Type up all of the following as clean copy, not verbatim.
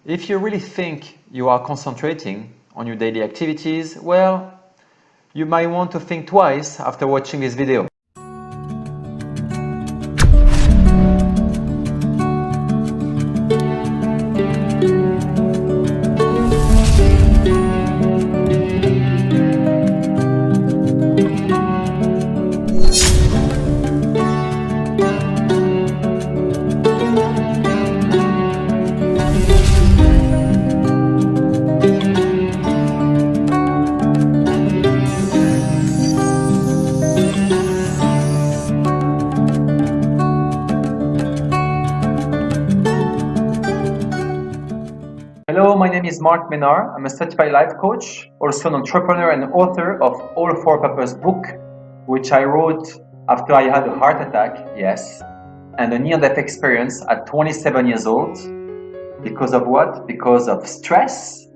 If you really think you are concentrating on your daily activities, well, you might want to think twice after watching this video. Hello, my name is Marc Menard. I'm a certified life coach, also an entrepreneur and author of All for Purpose book, which I wrote after I had a heart attack, yes, and a near-death experience at 27 years old. Because of what? Because of stress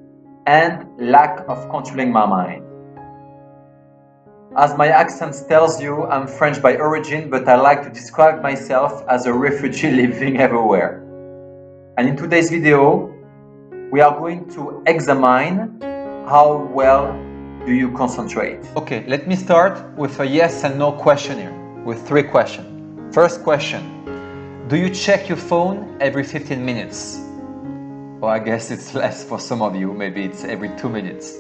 and lack of controlling my mind. As my accent tells you, I'm French by origin, but I like to describe myself as a refugee living everywhere. And in today's video, we are going to examine how well do you concentrate. Okay, let me start with a yes and no questionnaire with 3 questions. First question, do you check your phone every 15 minutes? Well, I guess it's less for some of you, maybe it's every 2 minutes.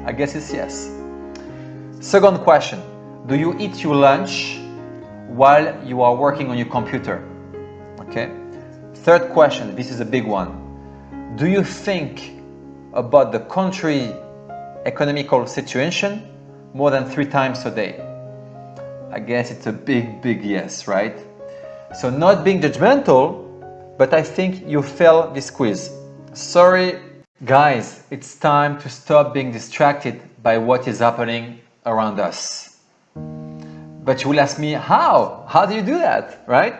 I guess it's yes. Second question, do you eat your lunch while you are working on your computer? Okay. Third question, this is a big one. Do you think about the country economical situation more than 3 times a day? I guess it's a big yes, right? So not being judgmental, but I think you failed this quiz. Sorry, guys, it's time to stop being distracted by what is happening around us. But you will ask me, how? How do you do that, right?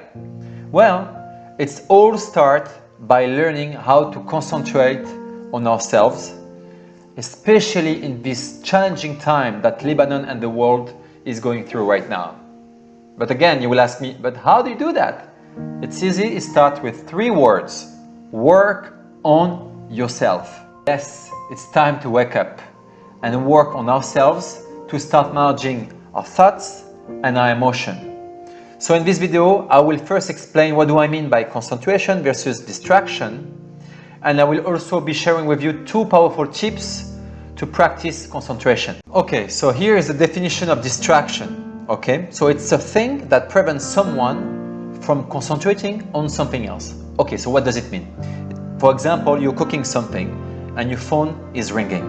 Well, it's all start by learning how to concentrate on ourselves, especially in this challenging time that Lebanon and the world is going through right now. But again, you will ask me, but how do you do that? It's easy, it starts with 3 words. Work on yourself. Yes, it's time to wake up and work on ourselves to start managing our thoughts and our emotion. So in this video, I will first explain what do I mean by concentration versus distraction, and I will also be sharing with you 2 powerful tips to practice concentration. Okay, so here is the definition of distraction. Okay, so it's a thing that prevents someone from concentrating on something else. Okay, so what does it mean? For example, you're cooking something and your phone is ringing.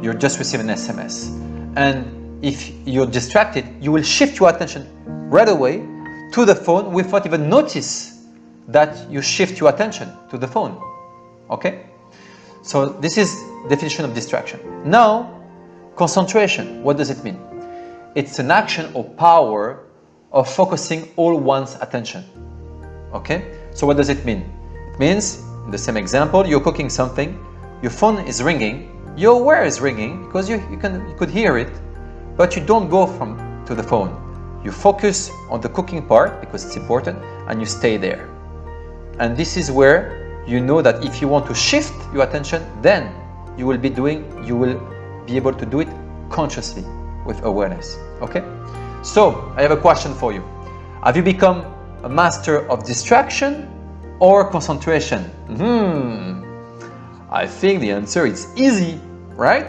You're just receiving an SMS. And if you're distracted, you will shift your attention right away to the phone without even notice that you shift your attention to the phone. Okay? So this is definition of distraction. Now, concentration, what does it mean? It's an action or power of focusing all one's attention. Okay? So what does it mean? It means, in the same example, you're cooking something, your phone is ringing, you're aware it's ringing because you could hear it, but you don't go to the phone. You focus on the cooking part because it's important and you stay there. And this is where you know that if you want to shift your attention, then you will be able to do it consciously with awareness. Okay? So I have a question for you. Have you become a master of distraction or concentration? I think the answer is easy, right?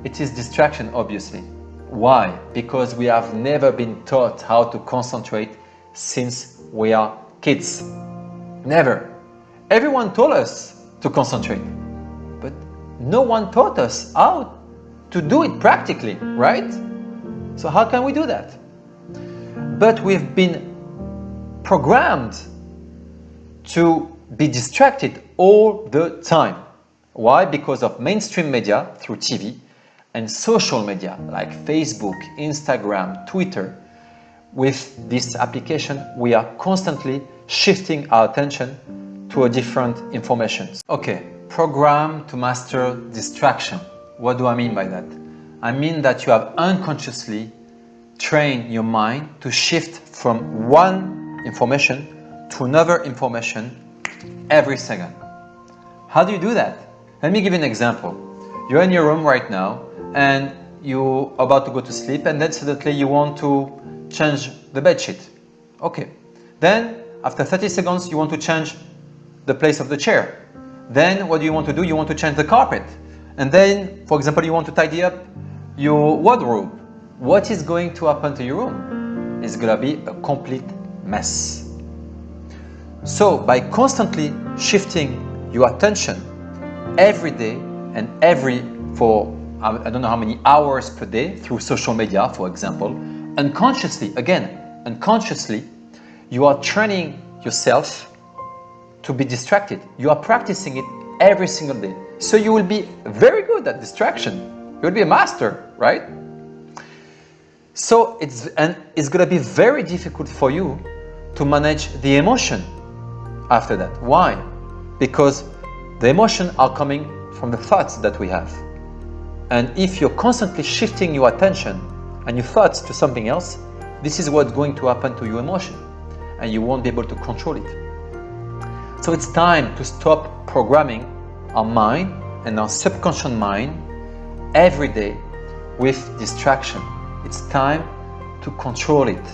It is distraction, obviously. Why? Because we have never been taught how to concentrate since we are kids. Never. Everyone told us to concentrate, but no one taught us how to do it practically, right? So how can we do that? But we've been programmed to be distracted all the time. Why? Because of mainstream media through TV and social media like Facebook, Instagram, Twitter. With this application, we are constantly shifting our attention to a different information. Okay, program to master distraction. What do I mean by that? I mean that you have unconsciously trained your mind to shift from one information to another information every second. How do you do that? Let me give you an example. You're in your room right now and you're about to go to sleep, and then suddenly you want to change the bed sheet. Okay. Then after 30 seconds you want to change the place of the chair. Then what do you want to do? You want to change the carpet. And then, for example, you want to tidy up your wardrobe. What is going to happen to your room? It's going to be a complete mess. So by constantly shifting your attention every day and for I don't know how many hours per day through social media, for example, unconsciously, you are training yourself to be distracted. You are practicing it every single day. So you will be very good at distraction. You will be a master, right? So it's going to be very difficult for you to manage the emotion after that. Why? Because the emotions are coming from the thoughts that we have. And if you're constantly shifting your attention and your thoughts to something else, this is what's going to happen to your emotion, and you won't be able to control it. So it's time to stop programming our mind and our subconscious mind every day with distraction. It's time to control it.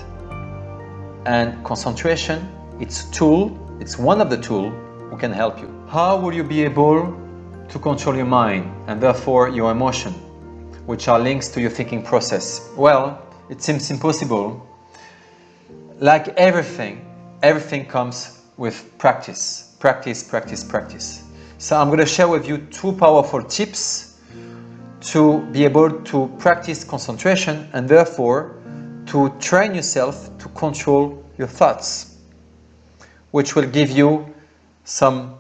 And concentration, it's a tool, it's one of the tools who can help you. How will you be able to control your mind and therefore your emotion, which are links to your thinking process? Well, it seems impossible. Like everything comes with practice. Practice. So I'm going to share with you 2 powerful tips to be able to practice concentration and therefore to train yourself to control your thoughts, which will give you some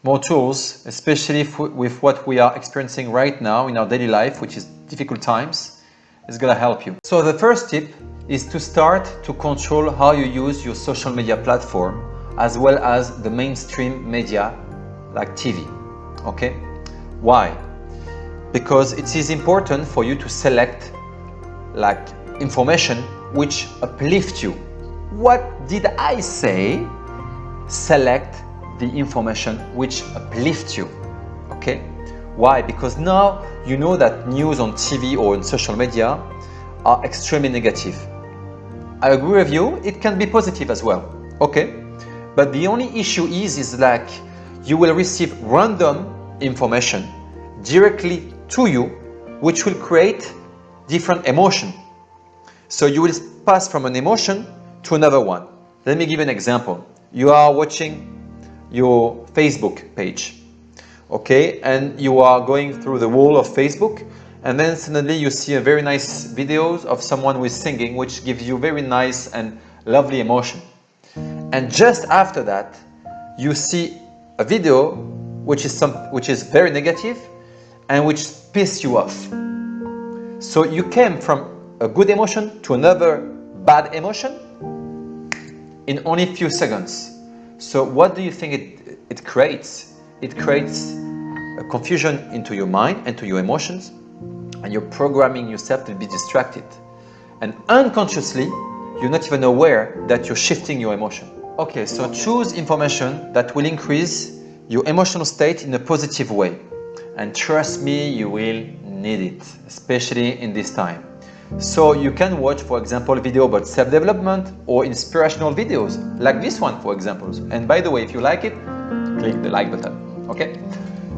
more tools, especially with what we are experiencing right now in our daily life, which is difficult times. It's going to help you. So the first tip is to start to control how you use your social media platform as well as the mainstream media like TV. Okay? Why? Because it is important for you to select like information which uplift you. What did I say? Select the information which uplifts you. Okay? Why? Because now you know that news on TV or on social media are extremely negative. I agree with you, it can be positive as well. Okay? But the only issue is like you will receive random information directly to you, which will create different emotion. So you will pass from an emotion to another one. Let me give you an example. You are watching your Facebook page, okay, and you are going through the wall of Facebook, and then suddenly you see a very nice videos of someone who is singing, which gives you very nice and lovely emotion. And just after that, you see a video which is very negative and which pisses you off. So you came from a good emotion to another bad emotion in only a few seconds. So what do you think it creates? It creates a confusion into your mind and to your emotions, and you're programming yourself to be distracted. And unconsciously, you're not even aware that you're shifting your emotion. Okay, so choose information that will increase your emotional state in a positive way. And trust me, you will need it, especially in this time. So you can watch, for example, video about self-development or inspirational videos, like this one, for example. And by the way, if you like it, click the like button, okay?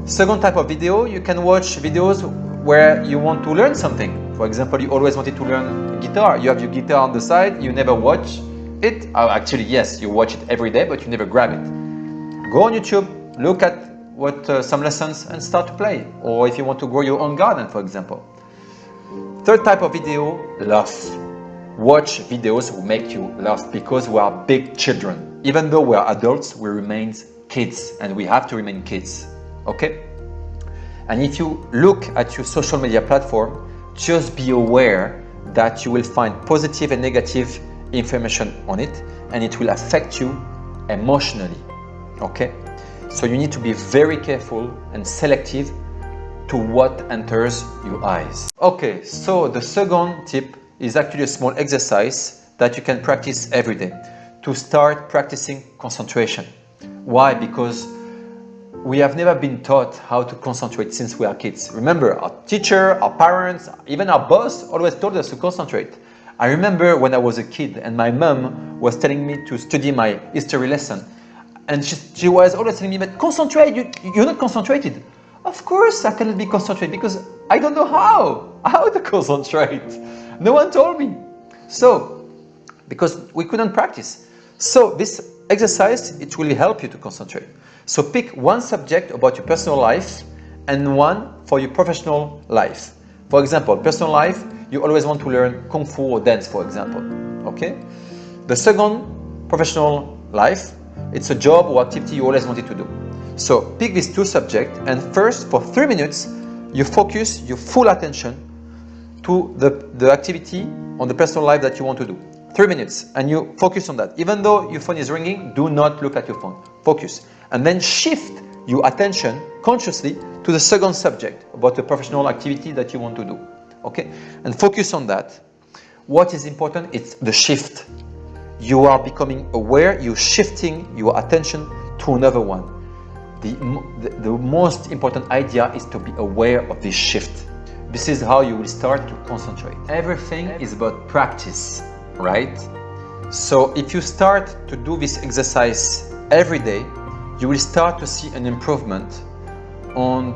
Second type of video, you can watch videos where you want to learn something. For example, you always wanted to learn guitar. You have your guitar on the side, you never watch it. Actually, yes, you watch it every day, but you never grab it. Go on YouTube, look at some lessons and start to play. Or if you want to grow your own garden, for example. Third type of video, laugh. Watch videos who make you laugh, because we are big children. Even though we are adults, we remain kids, and we have to remain kids. Okay? And if you look at your social media platform, just be aware that you will find positive and negative information on it, and it will affect you emotionally. Okay? So you need to be very careful and selective to what enters your eyes. Okay, so the second tip is actually a small exercise that you can practice every day to start practicing concentration. Why? Because we have never been taught how to concentrate since we are kids. Remember, our teacher, our parents, even our boss always told us to concentrate. I remember when I was a kid and my mom was telling me to study my history lesson. And she was always telling me, but concentrate, you're not concentrated. Of course I cannot be concentrated because I don't know how to concentrate. No one told me. So, because we couldn't practice. So this exercise, it will help you to concentrate. So pick one subject about your personal life and one for your professional life. For example, personal life, you always want to learn Kung Fu or dance, for example. Okay? The second, professional life, it's a job or activity you always wanted to do. So pick these two subjects and first, for 3 minutes, you focus your full attention to the activity on the personal life that you want to do. 3 minutes, and you focus on that. Even though your phone is ringing, do not look at your phone. Focus. And then shift your attention consciously to the second subject about the professional activity that you want to do. Okay? And focus on that. What is important? It's the shift. You are becoming aware, you're shifting your attention to another one. The most important idea is to be aware of this shift. This is how you will start to concentrate. Everything is about practice, right? So if you start to do this exercise every day, you will start to see an improvement on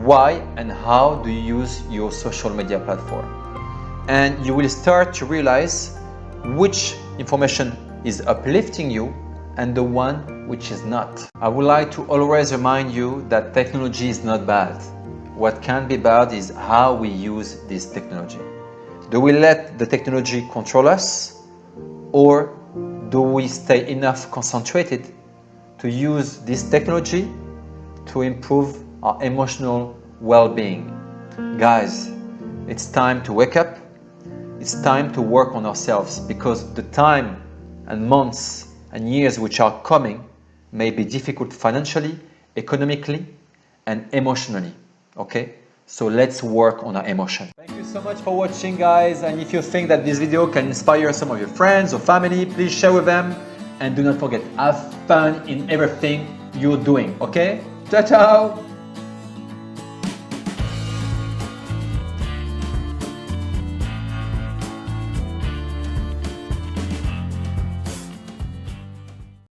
why and how do you use your social media platform. And you will start to realize which information is uplifting you and the one which is not. I would like to always remind you that technology is not bad. What can be bad is how we use this technology. Do we let the technology control us, or do we stay enough concentrated to use this technology to improve our emotional well-being? Guys, it's time to wake up. It's time to work on ourselves, because the time and months and years which are coming may be difficult financially, economically, and emotionally. Okay? So let's work on our emotion. Thank you so much for watching, guys. And if you think that this video can inspire some of your friends or family, please share with them. And do not forget, have fun in everything you're doing. Okay? Ciao, ciao!